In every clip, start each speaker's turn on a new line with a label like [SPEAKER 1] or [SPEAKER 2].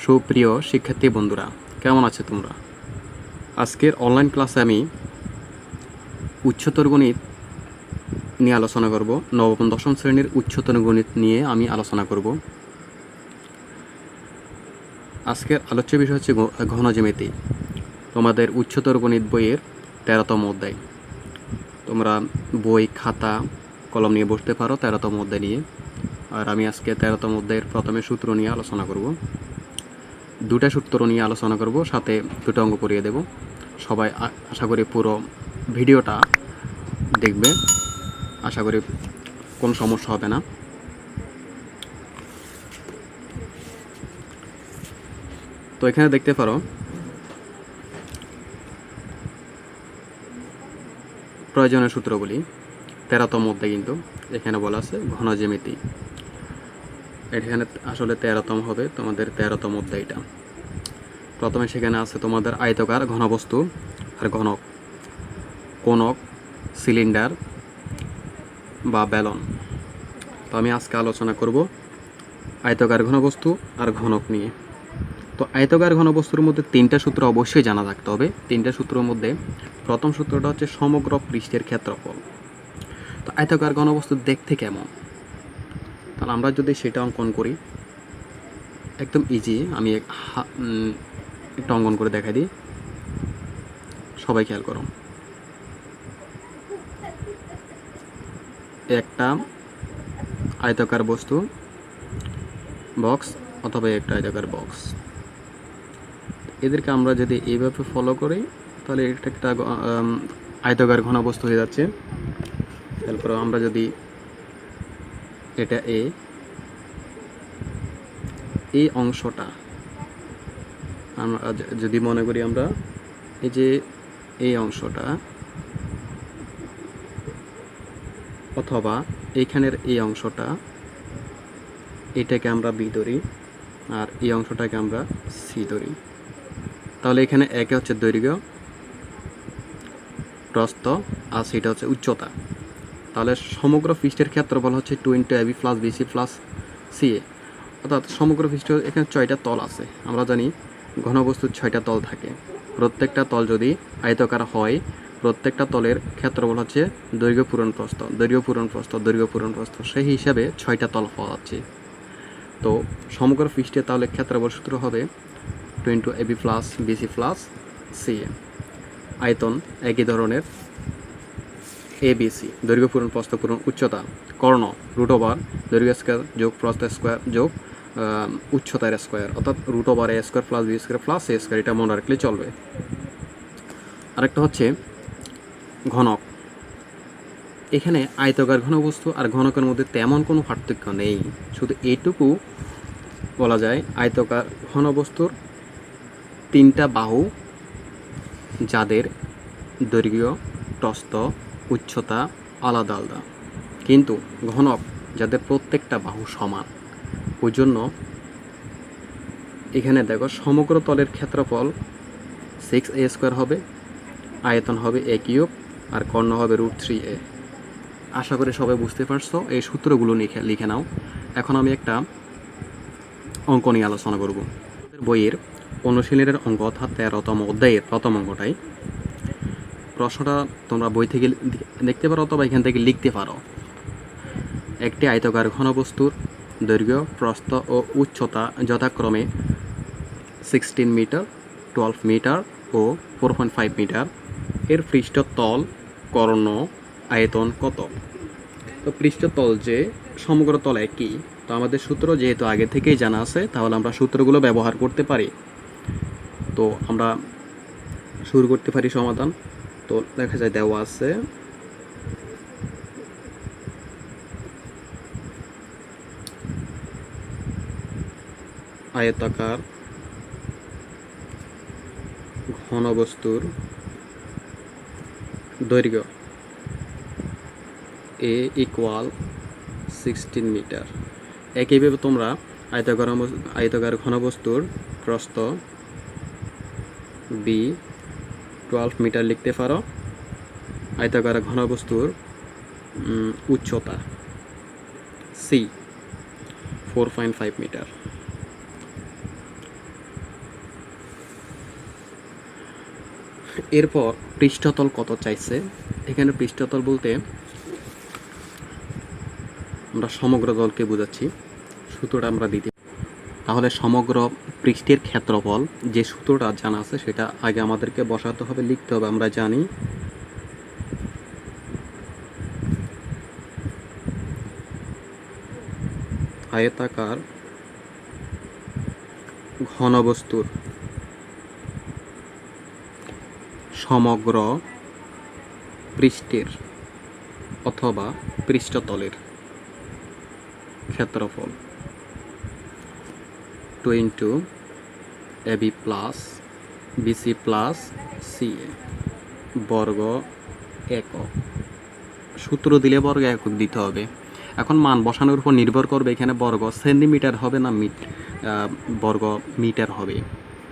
[SPEAKER 1] সুপ্রিয় শিক্ষার্থী বন্ধুরা, কেমন আছো তোমরা? আজকের অনলাইন ক্লাসে আমি উচ্চতর গণিত নিয়ে আলোচনা করব। নবম দশম শ্রেণীর উচ্চতর গণিত নিয়ে আমি আলোচনা করব। আজকের আলোচ্য বিষয় হচ্ছে ঘন জ্যামিতি। তোমাদের উচ্চতর গণিত বইয়ের 13তম অধ্যায়। তোমরা বই, খাতা, কলম নিয়ে বসতে পারো 13তম অধ্যায় নিয়ে। আর আমি আজকে 13তম অধ্যায়ের প্রথমে সূত্র নিয়ে আলোচনা করব। দুটা সূত্র নিয়ে আলোচনা করব, সাথে দুটো অঙ্ক করিয়ে দেব। সবাই আশা করি পুরো ভিডিওটা দেখবে, আশা করি কোনো সমস্যা হবে না। তো এখানে দেখতে পারো প্রয়োজনীয় সূত্রগুলি 13তম অধ্যায়, কিন্তু এখানে বলা আছে ঘন জ্যামিতি। এখানে আসলে 13তম হবে তোমাদের 13তম অধ্যায়টা। প্রথমে সেখানে আছে তোমাদের আয়তাকার ঘনবস্তু আর ঘনক, কোনক, সিলিন্ডার বা ব্যালন। তো আমি আজকে আলোচনা করব আয়তাকার ঘনবস্তু আর ঘনক নিয়ে। তো আয়তাকার ঘনবস্তুর মধ্যে তিনটা সূত্র অবশ্যই জানা থাকতে হবে। তিনটা সূত্রের মধ্যে প্রথম সূত্রটা হচ্ছে সমগ্র পৃষ্ঠের ক্ষেত্রফল। তো আয়তাকার ঘনবস্তু দেখতে কেমন, তাহলে আমরা যদি সেটা অঙ্কন করি, একদম ইজি। আমি একটা অঙ্কন করে দেখাই দিই, সবাই খেয়াল করো। একটা আয়তাকার বস্তু, বক্স অথবা একটা আয়তাকার বক্স, এদেরকে আমরা যদি এইভাবে ফলো করি তাহলে এটা একটা আয়তাকার ঘনবস্তু হয়ে যাচ্ছে। তারপর আমরা যদি এটা এই অংশটা আমরা যদি মনে করি, আমরা এই যে এই অংশটা অথবা এইখানের এই অংশটা, এটাকে আমরা বি ধরি আর এই অংশটাকে আমরা সি ধরি, তাহলে এখানে একে হচ্ছে দৈর্ঘ্য, প্রস্থ, আর সেটা হচ্ছে উচ্চতা। তাহলে সমগ্র পৃষ্ঠের ক্ষেত্রফল হচ্ছে 2 × AB + BC + CA, অর্থাৎ সমগ্র পৃষ্ঠ। এখানে 6টা তল আছে। আমরা জানি ঘনবস্তুর 6টা তল থাকে। প্রত্যেকটা তল যদি আয়তাকার হয়, প্রত্যেকটা তলের ক্ষেত্রফল হচ্ছে দৈর্ঘ্য পূরণ প্রস্থ, দৈর্ঘ্য পূরণ প্রস্থ, দৈর্ঘ্য পূরণ প্রস্থ। সেই হিসাবে 6টা তল পাওয়া যাচ্ছে। তো সমগ্র পৃষ্ঠে তাহলে ক্ষেত্রফল সূত্র হবে 2 × AB + BC + CA। আয়তন একই ধরনের, ABC, দৈর্ঘ্য পূরণ প্রস্থ পূরণ উচ্চতা, কর্ণ √, দৈর্ঘ্য স্কয়ার যোগ প্রস্থ স্কয়ার যোগ উচ্চতার স্কয়ার, অর্থাৎ √A² + B² + A²। এটা মনে রাখলে চলবে। আরেকটা হচ্ছে ঘনক। এখানে আয়তাকার ঘনবস্তু আর ঘনকের মধ্যে তেমন কোনো পার্থক্য নেই, শুধু এইটুকু বলা যায় আয়তাকার ঘনবস্তুর 3টা বাহু, যাদের দৈর্ঘ্য, প্রস্থ, উচ্চতা আলাদা আলাদা, কিন্তু ঘনক যাদের প্রত্যেকটা বাহু সমান। ওই জন্য এখানে দেখো সমগ্র তলের ক্ষেত্রফল 6A² হবে, আয়তন হবে A³ আর কর্ণ হবে √3A। আশা করি সবাই বুঝতে পারছো। এই সূত্রগুলো লিখে নাও। এখন আমি একটা অঙ্ক নিয়ে আলোচনা করব। বইয়ের অনুশীলনের অঙ্ক, অর্থাৎ 13তম অধ্যায়ের প্রথম অঙ্কটাই। প্রশ্নটা তোমরা বই থেকে দেখতে পারো অথবা এখান থেকে লিখতে পারো। একটি আয়তাকার ঘনবস্তুর দৈর্ঘ্য, প্রস্থ ও উচ্চতা যথাক্রমে 16 মিটার, 12 মিটার ও 4.5 মিটার। এর পৃষ্ঠতল, কর্ণ, আয়তন কত? তো পৃষ্ঠতল যে সমগ্র তল একই, তো আমাদের সূত্র যেহেতু আগে থেকেই জানা আছে, তাহলে আমরা সূত্রগুলো ব্যবহার করতে পারি। তো আমরা শুরু করতে পারি সমাধান। তো দেখা যায় দেওয়া আছে আয়তাকার ঘনবস্তুর দৈর্ঘ্য A = 16 মিটার। একইভাবে তোমরা আয়তাকার ঘনবস্তুর প্রস্থ B 12 মিটার লিখতে পারো। আয়তাকার ঘনবস্তুর উচ্চতা C 4.5 মিটার। এরপর পৃষ্ঠতল কত চাইছে। এখানে পৃষ্ঠতল বলতে আমরা সমগ্র তলকে বোঝাচ্ছি, সূত্রটা আমরা দিতে। তাহলে সমগ্র পৃষ্ঠের ক্ষেত্রফল যে সূত্রটা জানা আছে সেটা আগে আমাদেরকে বসাতে হবে, লিখতে হবে। আমরা জানি আয়তাকার ঘনবস্তুর সমগ্র পৃষ্ঠের অথবা পৃষ্ঠতলের ক্ষেত্রফল 2 into AB plus BC plus CA বর্গ একক। সূত্র দিলে বর্গ একক দিতে হবে। এখন মান বসানোর উপর নির্ভর করবে এখানে বর্গ সেন্টিমিটার হবে না বর্গ মিটার হবে।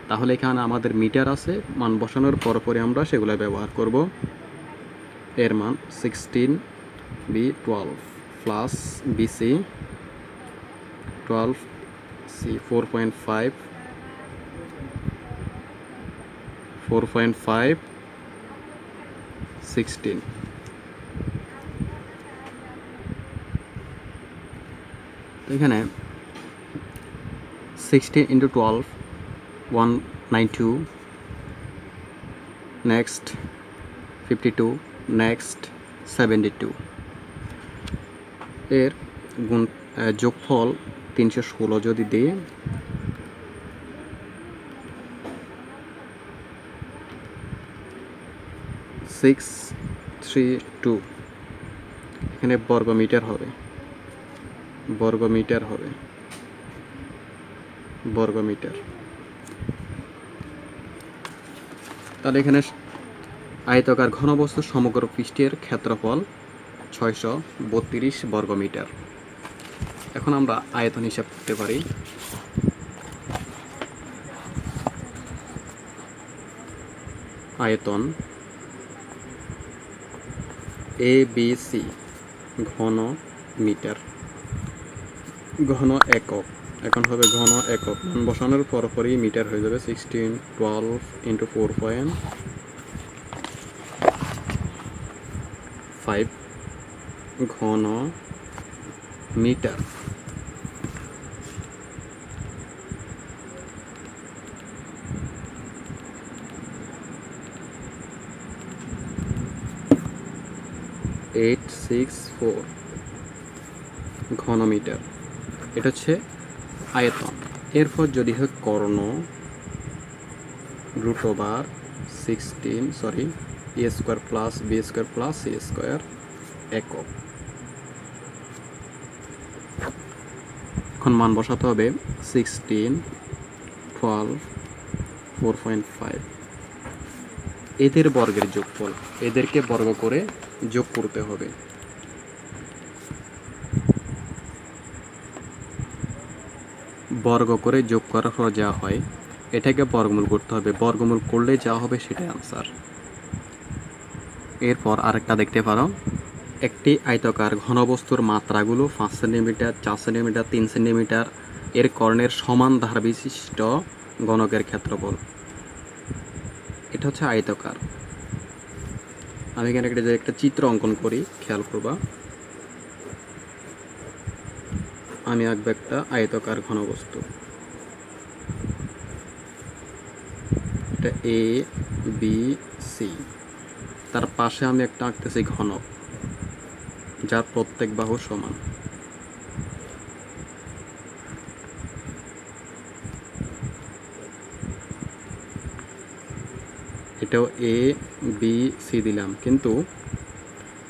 [SPEAKER 1] তাহলে এখানে আমাদের মিটার আছে, মান বসানোর পরপরই আমরা সেগুলো ব্যবহার করব। এর মান 16B12 প্লাস BC 12C 4.5 16 এখানে 16 ইন্টু 12 192, নেক্সট 52, নেক্সট 72। এর গুণ যোগফল 316 যদি দিই সিক্স থ্রি টু, এখানে বর্গমিটার হবে, বর্গমিটার হবে, বর্গমিটার। তাহলে এখানে আয়তাকার ঘনবস্তু সমগ্র পৃষ্ঠের ক্ষেত্রফল 632 বর্গমিটার। এখন আমরা আয়তন হিসাব করতে পারি। আয়তন ABC ঘন মিটার, ঘন একক। এখন হবে ঘন একক, মান বসানোর পরপরই মিটার হয়ে যাবে। 16 12 ইন্টু 4.5 ঘন মিটার। (864) ঘনমিটার। এটা হচ্ছে আয়তন। এরপর যদি হয় কর্ণ √16 a² plus b² plus c² একক। এখন মান বসাতে হবে 16 12 4.5। এদের বর্গের যোগফল, এদেরকে বর্গ করে যোগ করতে হবে। বর্গ করে যোগ করার পর যা হয় এটাকে বর্গমূল করতে হবে, বর্গমূল করলে যা হবে সেটাই আনসার। এরপর আরেকটা দেখতে পারো, একটি আয়তাকার ঘনবস্তুর মাত্রাগুলো 5 সেন্টিমিটার 4 সেন্টিমিটার 3 সেন্টিমিটার এর কর্ণের সমান ধার বিশিষ্ট গণকের ক্ষেত্রফল। এটা হচ্ছে আয়তাকার। আমি এখানে একটা চিত্র অঙ্কন করি, খেয়াল করবা। আমি আঁকবো একটা আয়তাকার ঘনবস্তু, এটা ABC। তার পাশে আমি একটা আঁকতেছি ঘনক যার প্রত্যেক বাহু সমান। এটাও ABC দিলাম, কিন্তু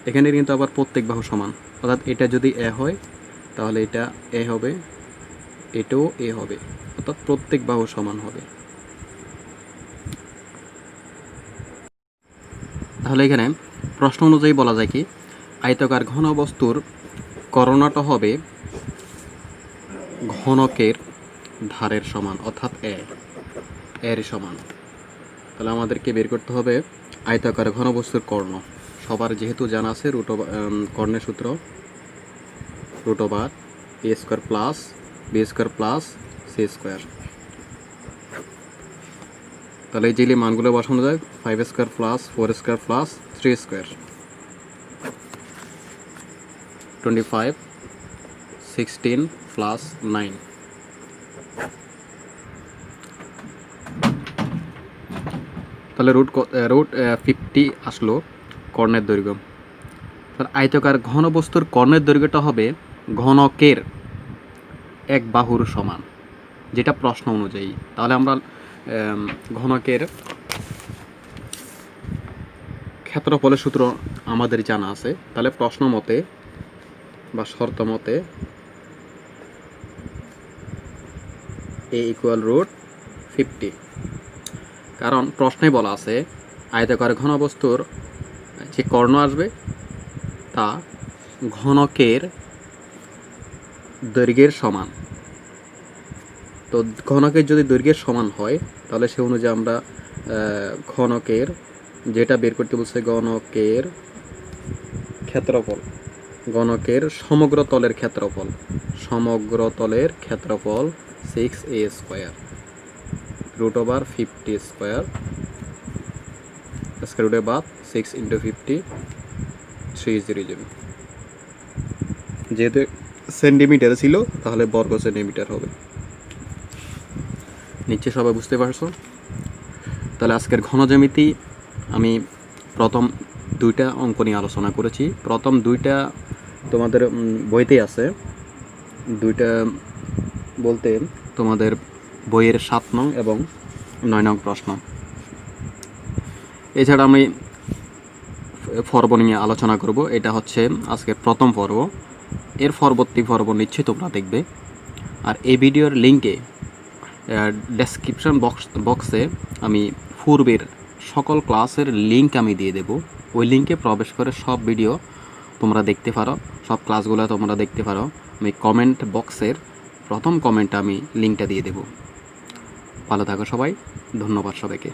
[SPEAKER 1] এখানে কিন্তু আবার প্রত্যেক বাহু সমান, অর্থাৎ এটা যদি এ হয় তাহলে এটা এ হবে, এটাও এ হবে, অর্থাৎ প্রত্যেক বাহু সমান হবে। তাহলে এখানে প্রশ্ন অনুযায়ী বলা যায় কি, আয়তাকার ঘনবস্তুর কর্ণটা হবে ঘনকের ধারের সমান, অর্থাৎ এর সমান। তাহলে আমাদেরকে বের করতে হবে আয়তাকার ঘনবস্তুর কর্ণ। সবার যেহেতু জানা আছে কর্ণের সূত্র √a² plus b² plus c²। তাহলে এই যে মানগুলো বসানো যায় 5 square plus 4 square plus 3 square 25 16 plus 9। তাহলে রুট 50 আসলো কর্ণের দৈর্ঘ্য। তাহলে আয়তাকার ঘনবস্তুর কর্ণের দৈর্ঘ্যটা হবে ঘনকের এক বাহুর সমান, যেটা প্রশ্ন অনুযায়ী। তাহলে আমরা ঘনকের ক্ষেত্রফলের সূত্র আমাদের জানা আছে। তাহলে প্রশ্ন মতে বা শর্ত মতে a ইকুয়াল রুট 50, কারণ প্রশ্নে বলা আছে আয়তাকার ঘনবস্তুর যে কর্ণ আসবে তা ঘনকের দৈর্ঘ্যের সমান। তো ঘনকের যদি দৈর্ঘ্যের সমান হয় তাহলে সে অনুযায়ী আমরা ঘনকের যেটা বের করতে বলছে ঘনকের ক্ষেত্রফল, ঘনকের সমগ্র তলের ক্ষেত্রফল, সমগ্র তলের ক্ষেত্রফল 6a square root over 50 square square রুটের বাদ 6 ইন্টু 50 300। যেহেতু সেন্টিমিটার ছিল তাহলে বর্গ সেন্টিমিটার হবে। নিচে সবাই বুঝতে পারছো? তাহলে আজকের ঘনজ্যামিতি আমি প্রথম 2টা অঙ্ক নিয়ে আলোচনা করেছি। প্রথম 2টা তোমাদের বইতেই আছে, 2টা বলতে তোমাদের বইয়ের 7 নং এবং 9 নং প্রশ্ন। এছাড়া আমি পর্ব নিয়ে আলোচনা করব, এটা হচ্ছে আজকের প্রথম পর্ব। এর পরবর্তী পর্ব নিশ্চয়ই তোমরা দেখবে। আর এই ভিডিওর লিঙ্কে ডেসক্রিপশন বক্সে আমি পূর্বের সকল ক্লাসের লিঙ্ক আমি দিয়ে দেব। ওই লিঙ্কে প্রবেশ করে সব ভিডিও তোমরা দেখতে পারো, সব ক্লাসগুলো তোমরা দেখতে পারো। আমি কমেন্ট বক্সের প্রথম কমেন্টে আমি লিঙ্কটা দিয়ে দেব। ভালো থাকো সবাই, ধন্যবাদ সবাইকে।